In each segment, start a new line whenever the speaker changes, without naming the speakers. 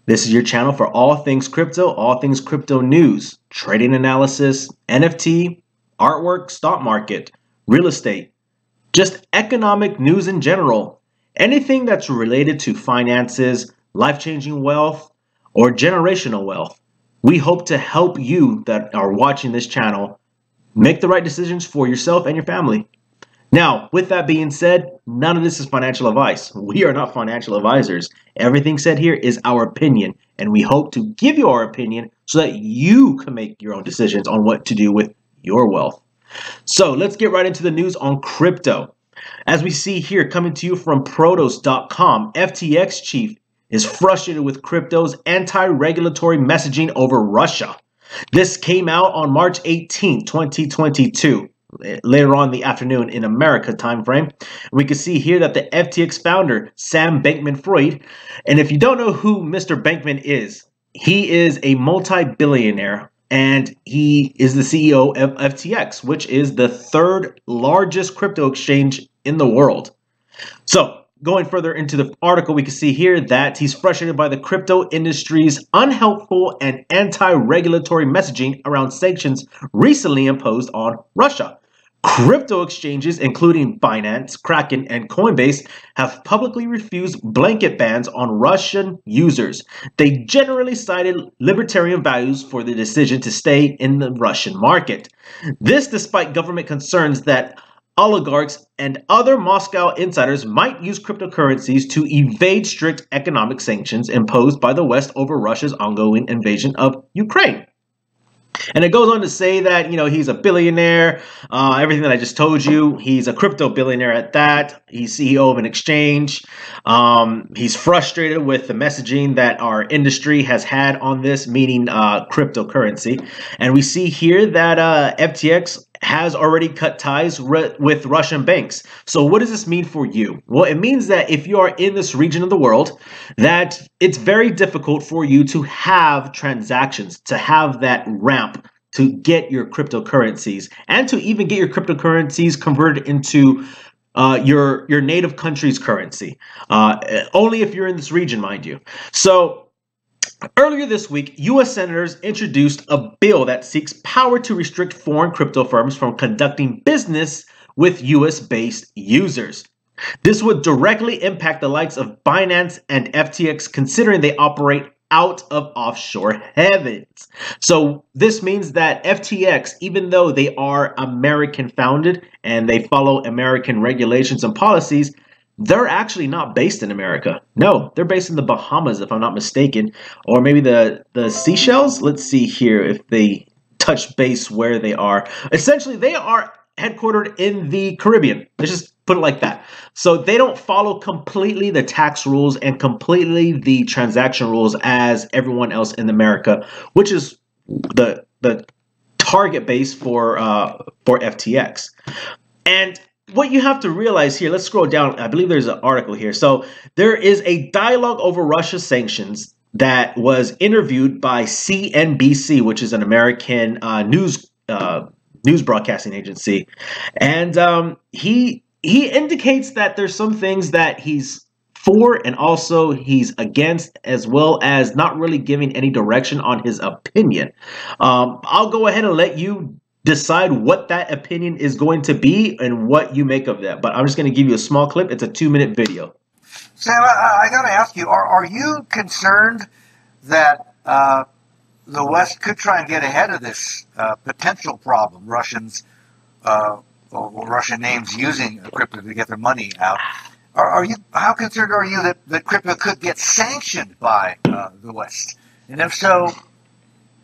This is your channel for all things crypto news, trading analysis, NFT, artwork, stock market, real estate, just economic news in general. Anything that's related to finances, life-changing wealth, or generational wealth. We hope to help you that are watching this channel make the right decisions for yourself and your family. Now, with that being said, none of this is financial advice. We are not financial advisors. Everything said here is our opinion, and we hope to give you our opinion so that you can make your own decisions on what to do with your wealth. So let's get right into the news on crypto. As we see here, coming to you from Protos.com, FTX chief is frustrated with crypto's anti-regulatory messaging over Russia. This came out on March 18, 2022. Later on in the afternoon in America time frame. We can see here that the FTX founder, Sam Bankman-Fried, and if you don't know who Mr. Bankman is, he is a multi-billionaire and he is the CEO of FTX, which is the third largest crypto exchange in the world. So going further into the article, we can see here that he's frustrated by the crypto industry's unhelpful and anti-regulatory messaging around sanctions recently imposed on Russia. Crypto exchanges, including Binance, Kraken, and Coinbase, have publicly refused blanket bans on Russian users. They generally cited libertarian values for the decision to stay in the Russian market. This despite government concerns that oligarchs and other Moscow insiders might use cryptocurrencies to evade strict economic sanctions imposed by the West over Russia's ongoing invasion of Ukraine. And it goes on to say that, he's a billionaire, everything that I just told you. He's a crypto billionaire at that. He's CEO of an exchange. He's frustrated with the messaging that our industry has had on this, meaning cryptocurrency. And we see here that FTX has already cut ties with Russian banks. So what does this mean for you? Well, it means that if you are in this region of the world, that it's very difficult for you to have transactions, to have that ramp to get your cryptocurrencies and to even get your cryptocurrencies converted into your native country's currency. Only if you're in this region, mind you. So earlier this week, U.S. senators introduced a bill that seeks power to restrict foreign crypto firms from conducting business with U.S.-based users. This would directly impact the likes of Binance and FTX, considering they operate out of offshore havens. So this means that FTX, even though they are American founded and they follow American regulations and policies, they're actually not based in America. No, they're based in the Bahamas, if I'm not mistaken, or maybe the Seychelles. Let's see here if they touch base where they are. Essentially, they are headquartered in the Caribbean. Let's just put it like that. So they don't follow completely the tax rules and completely the transaction rules as everyone else in America, which is the target base for FTX. And what you have to realize here, let's scroll down. I believe there's an article here. So there is a dialogue over Russia sanctions that was interviewed by CNBC, which is an American news broadcasting agency. And he indicates that there's some things that he's for and also he's against, as well as not really giving any direction on his opinion. I'll go ahead and let you decide what that opinion is going to be and what you make of that. But I'm just going to give you a small clip. It's a 2-minute video.
Sam, I got to ask you, are you concerned that the West could try and get ahead of this potential problem, Russians or Russian names using crypto to get their money out? How concerned are you that crypto could get sanctioned by the West? And if so,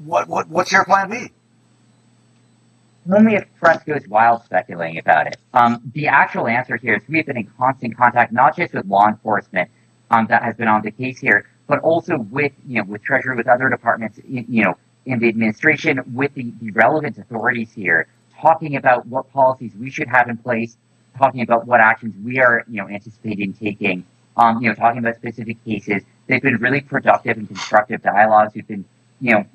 what's your plan B?
Only if press goes wild speculating about it. The actual answer here is we have been in constant contact, not just with law enforcement that has been on the case here, but also with with Treasury, with other departments, in the administration, with the relevant authorities here, talking about what policies we should have in place, talking about what actions we are anticipating taking, talking about specific cases. They've been really productive and constructive dialogues. We've been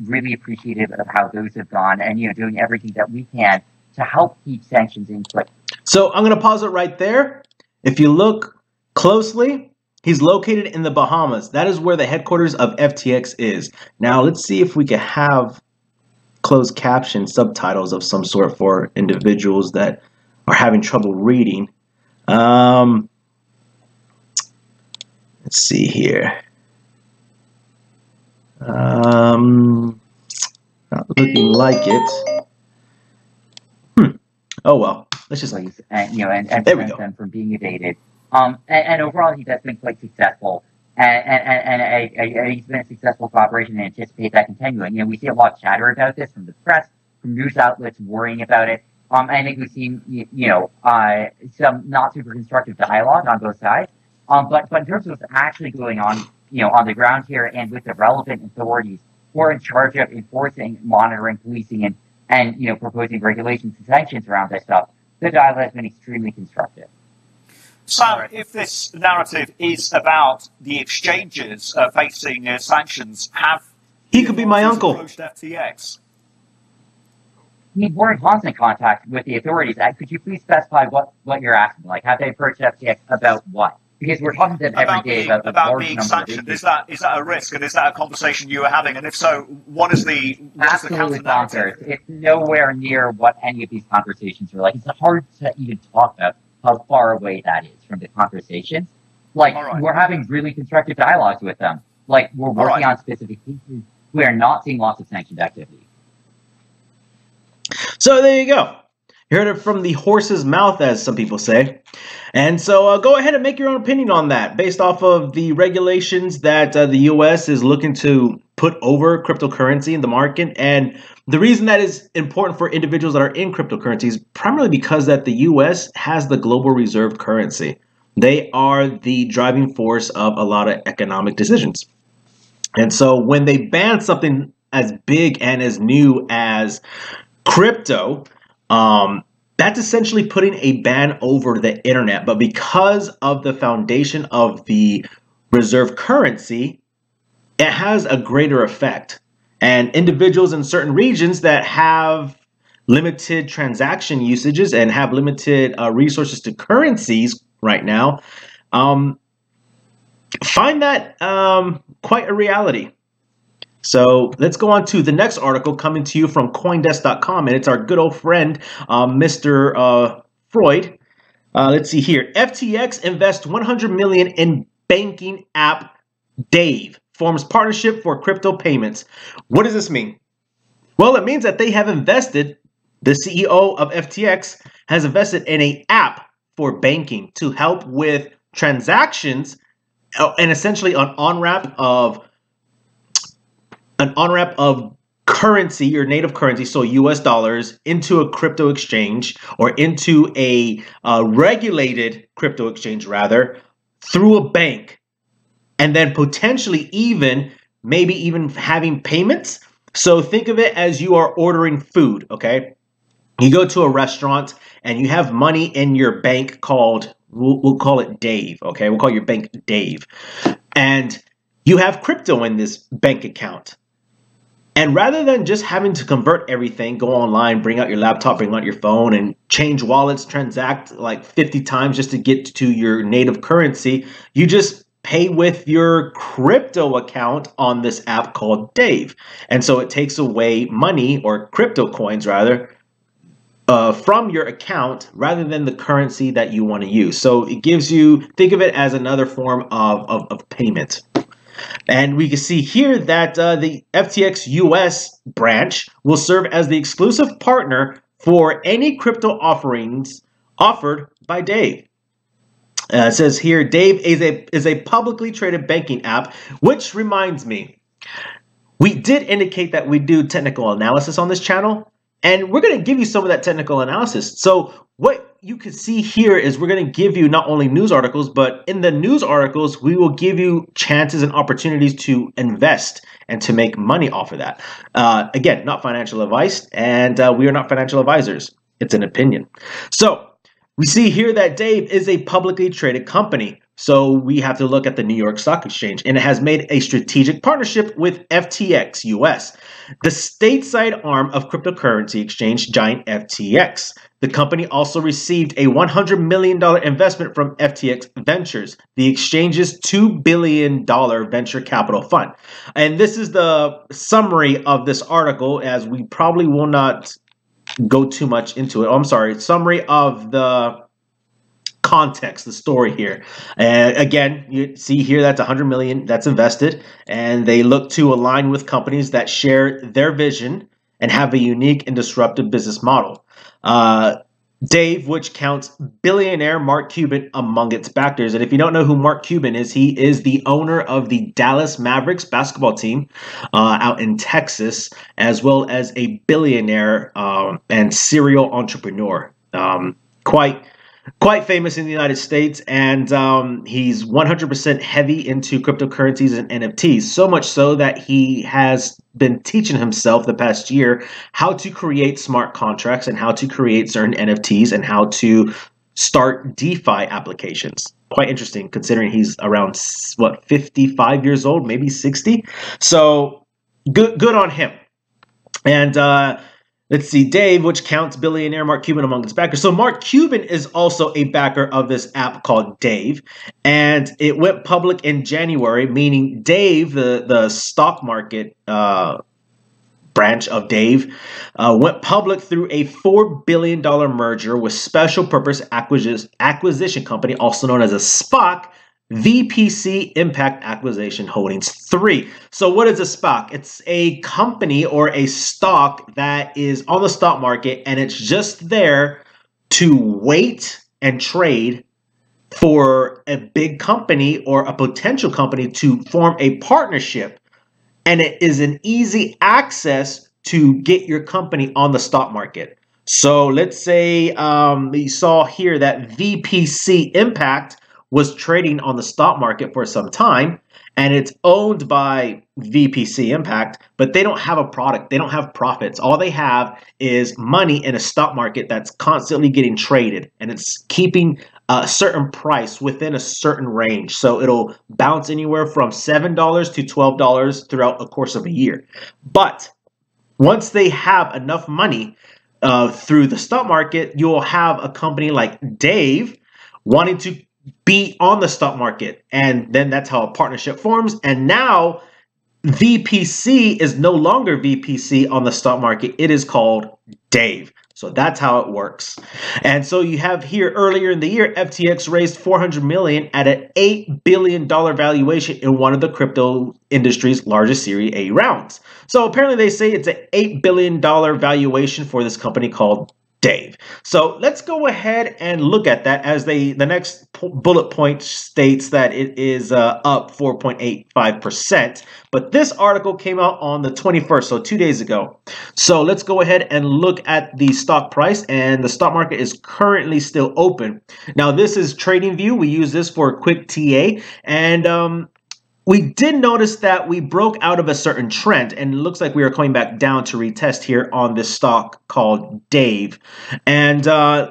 really appreciative of how those have gone and, doing everything that we can to help keep sanctions in place.
So I'm going to pause it right there. If you look closely, He's located in the Bahamas. That is where the headquarters of FTX is. Now, let's see if we can have closed caption subtitles of some sort for individuals that are having trouble reading. Let's see here. Not looking like it. Oh well. Let's just
and
there we go.
them from being evaded. And overall, he has been quite successful, and he's been a successful cooperation, and anticipate that continuing. You know, we see a lot of chatter about this from the press, from news outlets worrying about it. I think we've seen some not super constructive dialogue on both sides. But in terms of what's actually going on, on the ground here, and with the relevant authorities who are in charge of enforcing, monitoring, policing, and proposing regulations and sanctions around this stuff, the dialogue has been extremely constructive.
So, if this narrative is about the exchanges facing sanctions,
he could be my uncle.
Approached FTX?
We're in constant contact with the authorities. Could you please specify what you're asking? Like, have they approached FTX about what? Because we're talking to them every day
about being sanctioned. Is that a risk, and is that a conversation you are having? And if so, what is the counter narrative?
It's nowhere near what any of these conversations are like. It's hard to even talk about how far away that is from the conversations. Like, we're having really constructive dialogues with them. Like, we're working on specific cases. We are not seeing lots of sanctioned activity.
So there you go. You heard it from the horse's mouth, as some people say. And so go ahead and make your own opinion on that based off of the regulations that the U.S. is looking to put over cryptocurrency in the market. And the reason that is important for individuals that are in cryptocurrencies, primarily because that the U.S. has the global reserve currency. They are the driving force of a lot of economic decisions. And so when they ban something as big and as new as crypto, that's essentially putting a ban over the internet. But because of the foundation of the reserve currency, it has a greater effect. And individuals in certain regions that have limited transaction usages and have limited resources to currencies right now find that quite a reality. So let's go on to the next article coming to you from Coindesk.com, and it's our good old friend, Mr. Freud. Let's see here. FTX invests $100 million in banking app Dave. Forms partnership for crypto payments. What does this mean? Well, it means that they have invested, the CEO of FTX has invested in an app for banking to help with transactions and essentially an on-ramp of currency, your native currency, so US dollars, into a crypto exchange or into a regulated crypto exchange rather, through a bank, and then potentially maybe even having payments. So think of it as you are ordering food, okay? You go to a restaurant and you have money in your bank called, we'll call it Dave, okay? We'll call your bank Dave. And you have crypto in this bank account. And rather than just having to convert everything, go online, bring out your laptop, bring out your phone, and change wallets, transact like 50 times just to get to your native currency, you just pay with your crypto account on this app called Dave. And so it takes away money, or crypto coins rather, from your account rather than the currency that you want to use. So it gives you, think of it as another form of payment. And we can see here that the FTX US branch will serve as the exclusive partner for any crypto offerings offered by Dave. It says here, Dave is a publicly traded banking app, which reminds me, we did indicate that we do technical analysis on this channel, and we're going to give you some of that technical analysis. So what you can see here is we're going to give you not only news articles, but in the news articles, we will give you chances and opportunities to invest and to make money off of that. Again, not financial advice, and we are not financial advisors. It's an opinion. So we see here that Dave is a publicly traded company. So we have to look at the New York Stock Exchange, and it has made a strategic partnership with FTX US, the stateside arm of cryptocurrency exchange giant FTX. The company also received a $100 million investment from FTX Ventures, the exchange's $2 billion venture capital fund. And this is the summary of this article, as we probably will not go too much into it. Oh, I'm sorry, summary of the context, the story here. And again, you see here that's 100 million that's invested, and they look to align with companies that share their vision and have a unique and disruptive business model. Dave, which counts billionaire Mark Cuban among its backers. And if you don't know who Mark Cuban is, he is the owner of the Dallas Mavericks basketball team out in Texas, as well as a billionaire and serial entrepreneur. Quite famous in the United States, and he's 100% heavy into cryptocurrencies and NFTs, so much so that he has been teaching himself the past year how to create smart contracts and how to create certain NFTs and how to start DeFi applications. Quite interesting, considering he's around, what, 55 years old, maybe 60? So good on him. And let's see, Dave, which counts billionaire Mark Cuban among its backers. So Mark Cuban is also a backer of this app called Dave, and it went public in January, meaning Dave, the stock market branch of Dave, went public through a $4 billion merger with special purpose acquisition company, also known as a SPAC, VPC Impact Acquisition Holdings 3. So what is a SPAC? It's a company or a stock that is on the stock market, and it's just there to wait and trade for a big company or a potential company to form a partnership. And it is an easy access to get your company on the stock market. So let's say we saw here that VPC Impact was trading on the stock market for some time, and it's owned by VPC Impact, but they don't have a product. They don't have profits. All they have is money in a stock market that's constantly getting traded, and it's keeping a certain price within a certain range. So it'll bounce anywhere from $7 to $12 throughout the course of a year. But once they have enough money through the stock market, you'll have a company like Dave wanting to be on the stock market, and then that's how a partnership forms. And now VPC is no longer VPC on the stock market. It is called Dave. So that's how it works. And so you have here earlier in the year, FTX raised $400 million at an $8 billion valuation in one of the crypto industry's largest Series A rounds. So apparently they say it's an $8 billion valuation for this company called Dave. So let's go ahead and look at that, as the next bullet point states that it is up 4.85%. But this article came out on the 21st, so 2 days ago. So let's go ahead and look at the stock price, and the stock market is currently still open. Now this is TradingView. We use this for a quick TA, and we did notice that we broke out of a certain trend, and it looks like we are coming back down to retest here on this stock called Dave. And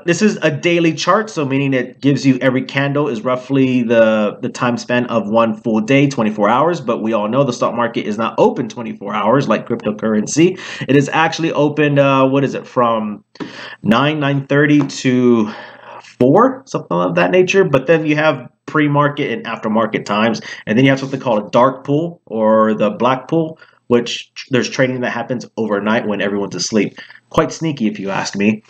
this is a daily chart, so meaning it gives you every candle is roughly the time span of one full day, 24 hours. But we all know the stock market is not open 24 hours like cryptocurrency. It is actually opened, what is it, from 9:30 to 4, something of that nature. But then you have pre-market and after-market times, and then you have something called a dark pool or the black pool, which there's trading that happens overnight when everyone's asleep. Quite sneaky, if you ask me.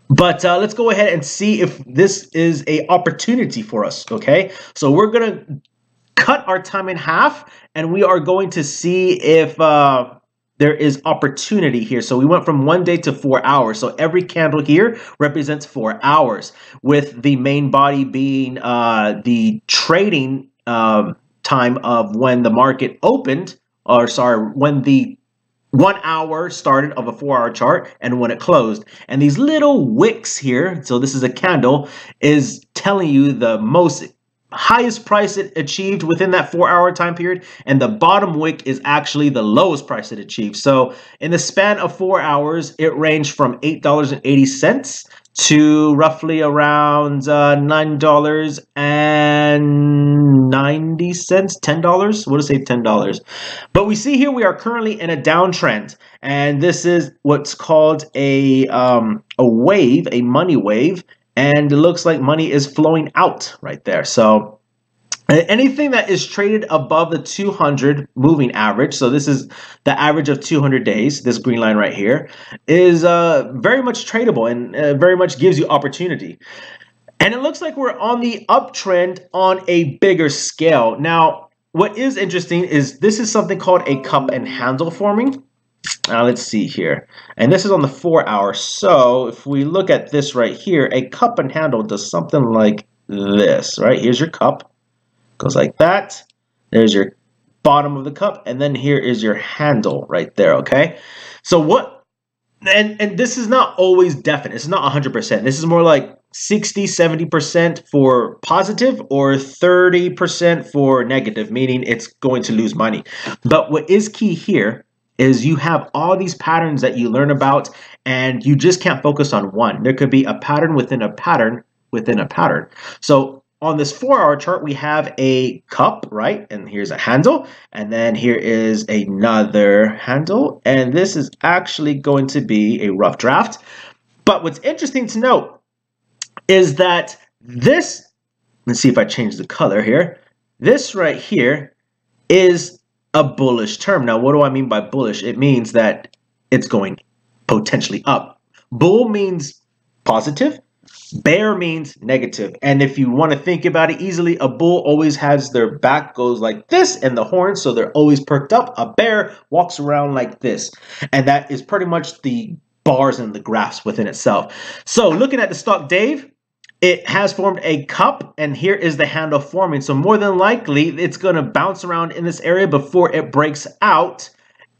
But let's go ahead and see if this is a opportunity for us. Okay, so we're gonna cut our time in half, and we are going to see if there is opportunity here. So we went from 1 day to 4 hours. So every candle here represents 4 hours, with the main body being the trading time of when the market opened, or sorry, when the 1 hour started of a 4 hour chart and when it closed. And these little wicks here, so this is a candle, is telling you the highest price it achieved within that 4 hour time period, and the bottom wick is actually the lowest price it achieved. So in the span of 4 hours, it ranged from $8.80 to roughly around $9.20. and 90 cents, $10. We'll just say $10. But we see here we are currently in a downtrend, and this is what's called a wave, a money wave, and it looks like money is flowing out right there. So anything that is traded above the 200 moving average, so this is the average of 200 days, this green line right here, is very much tradable and very much gives you opportunity. And it looks like we're on the uptrend on a bigger scale. Now, what is interesting is this is something called a cup and handle forming. Let's see here. And this is on the 4 hour. So if we look at this right here, a cup and handle does something like this, right? Here's your cup. Goes like that. There's your bottom of the cup, and then here is your handle right there. Okay, so what, and this is not always definite. It's not 100%. This is more like 60-70% for positive or 30% for negative, meaning it's going to lose money. But what is key here is you have all these patterns that you learn about, and you just can't focus on one. There could be a pattern within a pattern within a pattern. So on this 4 hour chart, we have a cup, right? And here's a handle. And then here is another handle. And this is actually going to be a rough draft. But what's interesting to note is that this, let's see if I change the color here. This right here is a bullish term. Now, what do I mean by bullish? It means that it's going potentially up. Bull means positive. Bear means negative. And if you want to think about it easily, a bull always has their back goes like this and the horns, so they're always perked up. A bear walks around like this. And that is pretty much the bars and the graphs within itself. So looking at the stock, Dave, it has formed a cup, and here is the handle forming. So more than likely, it's going to bounce around in this area before it breaks out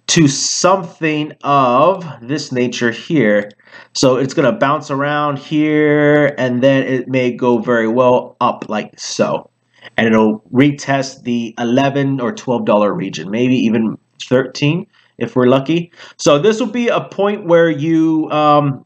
to something of this nature here. So it's going to bounce around here, and then it may go very well up like so. And it'll retest the $11 or $12 region, maybe even 13 if we're lucky. So this will be a point where you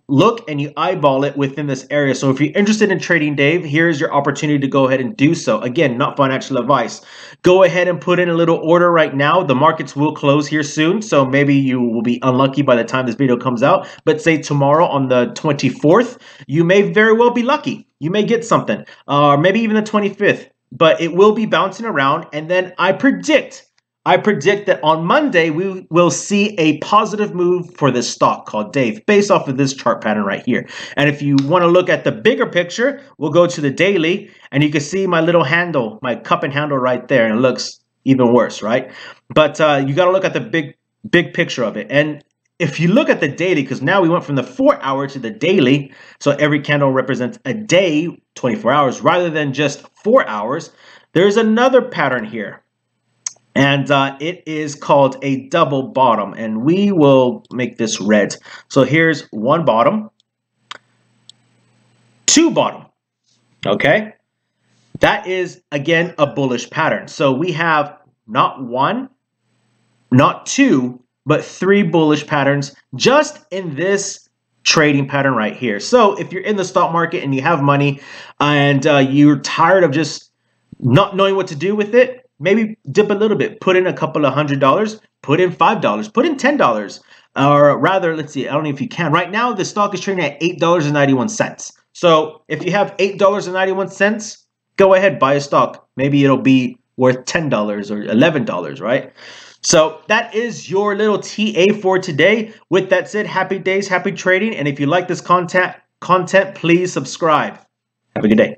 look and you eyeball it within this area. So if you're interested in trading, Dave, here's your opportunity to go ahead and do so. Again, not financial advice. Go ahead and put in a little order right now. The markets will close here soon, so maybe you will be unlucky by the time this video comes out. But say tomorrow on the 24th, you may very well be lucky. You may get something, or maybe even the 25th. But it will be bouncing around, and then I predict that on Monday, we will see a positive move for this stock called Dave, based off of this chart pattern right here. And if you want to look at the bigger picture, we'll go to the daily, and you can see my little handle, my cup and handle right there, and it looks even worse, right? But you got to look at the big picture of it. And if you look at the daily, because now we went from the 4 hour to the daily, so every candle represents a day, 24 hours, rather than just 4 hours, there's another pattern here. And it is called a double bottom, and we will make this red. So here's one bottom, two bottom, okay? That is, again, a bullish pattern. So we have not one, not two, but three bullish patterns just in this trading pattern right here. So if you're in the stock market and you have money and you're tired of just not knowing what to do with it, maybe dip a little bit, put in a couple of $100, put in $5, put in $10, or rather, let's see, I don't know if you can. Right now, the stock is trading at $8.91. So if you have $8.91, go ahead, buy a stock. Maybe it'll be worth $10 or $11, right? So that is your little TA for today. With that said, happy days, happy trading. And if you like this content, please subscribe. Have a good day.